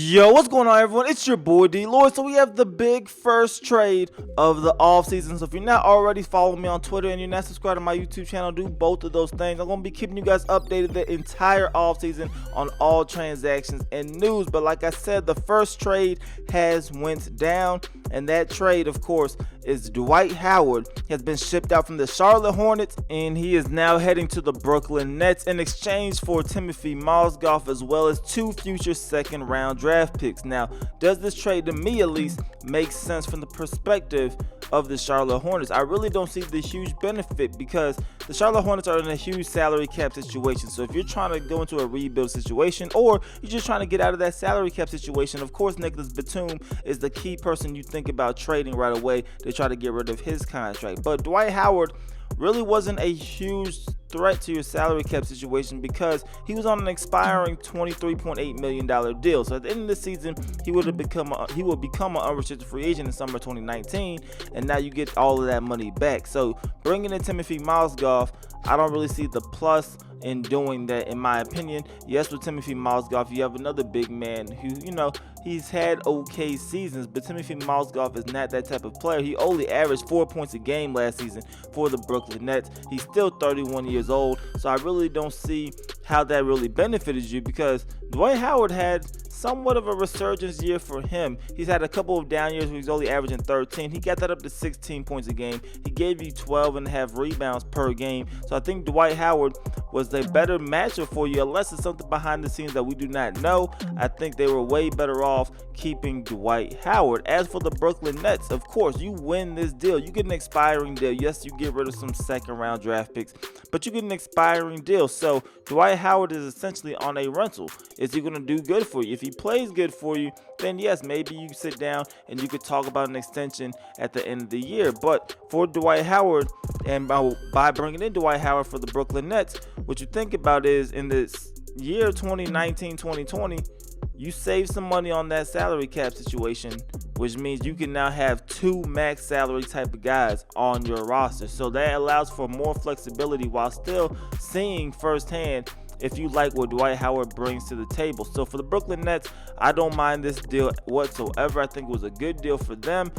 Yo, what's going on, everyone? It's your boy DLloyd. So we have the big first trade of the offseason. So if you're not already following me on Twitter and you're not subscribed to my YouTube channel, do both of those things. I'm going to be keeping you guys updated the entire offseason on all transactions and news. But like I said, the first trade has went down. And that trade, of course, is Dwight Howard. He has been shipped out from the Charlotte Hornets, and he is now heading to the Brooklyn Nets in exchange for Timofey Mozgov, as well as 2 future second-round draft picks. Now, does this trade, to me at least, make sense from the perspective of the Charlotte Hornets? I really don't see the huge benefit because the Charlotte Hornets are in a huge salary cap situation. So if you're trying to go into a rebuild situation, or you're just trying to get out of that salary cap situation, of course Nicholas Batum is the key person you think about trading right away to try to get rid of his contract. But Dwight Howard really wasn't a huge threat to your salary cap situation because he was on an expiring $23.8 million deal. So at the end of the season, he will become an unrestricted free agent in summer 2019, and now you get all of that money back. So bringing in Timofey Mozgov, I don't really see the plus in doing that, in my opinion. Yes, with Timofey Mozgov, you have another big man who, he's had okay seasons, but Timofey Mozgov is not that type of player. He only averaged 4 points a game last season for the Brooklyn Nets. He's still 31 years old, so I really don't see how that really benefited you because Dwight Howard had somewhat of a resurgence year for him. He's had a couple of down years where he's only averaging 13. He got that up to 16 points a game. He gave you 12.5 rebounds per game. So I think Dwight Howard was a better matchup for you, unless it's something behind the scenes that we do not know. I think they were way better off keeping Dwight Howard. As for the Brooklyn Nets, of course, you win this deal. You get an expiring deal. Yes, you get rid of some second-round draft picks, but you get an expiring deal. So Dwight Howard is essentially on a rental. Is he going to do good for you? If he plays good for you, then yes, maybe you sit down and you could talk about an extension at the end of the year. But for Dwight Howard, and by bringing in Dwight Howard for the Brooklyn Nets, what you think about is in this year 2019-2020, you save some money on that salary cap situation, which means you can now have 2 max salary type of guys on your roster. So that allows for more flexibility while still seeing firsthand if you like what Dwight Howard brings to the table. So for the Brooklyn Nets, I don't mind this deal whatsoever. I think it was a good deal for them.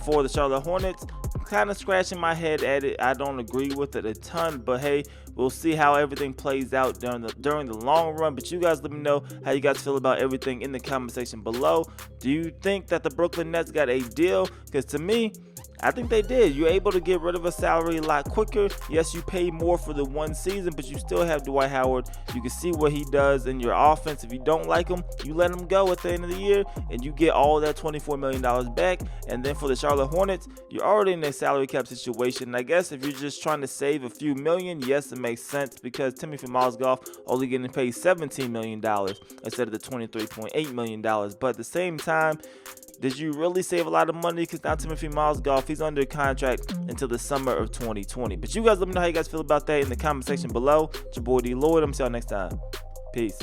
For the Charlotte Hornets, I'm kind of scratching my head at it. I don't agree with it a ton, but hey, we'll see how everything plays out during the long run. But you guys let me know how you guys feel about everything in the comment section below. Do you think that the Brooklyn Nets got a deal? Because to me, I think they did. You're able to get rid of a salary a lot quicker. Yes, you pay more for the 1 season, but you still have Dwight Howard. You can see what he does in your offense. If you don't like him, you let him go at the end of the year, and you get all that $24 million back. And then for the Charlotte Hornets, you're already in a salary cap situation. I guess if you're just trying to save a few million, yes, it makes sense because Timofey Mozgov only getting paid $17 million instead of the $23.8 million. But at the same time, did you really save a lot of money? Because now Timofey Mozgov, he's under contract until the summer of 2020. But you guys let me know how you guys feel about that in the comment section below. It's your boy DLloyd. I'm see y'all next time. Peace.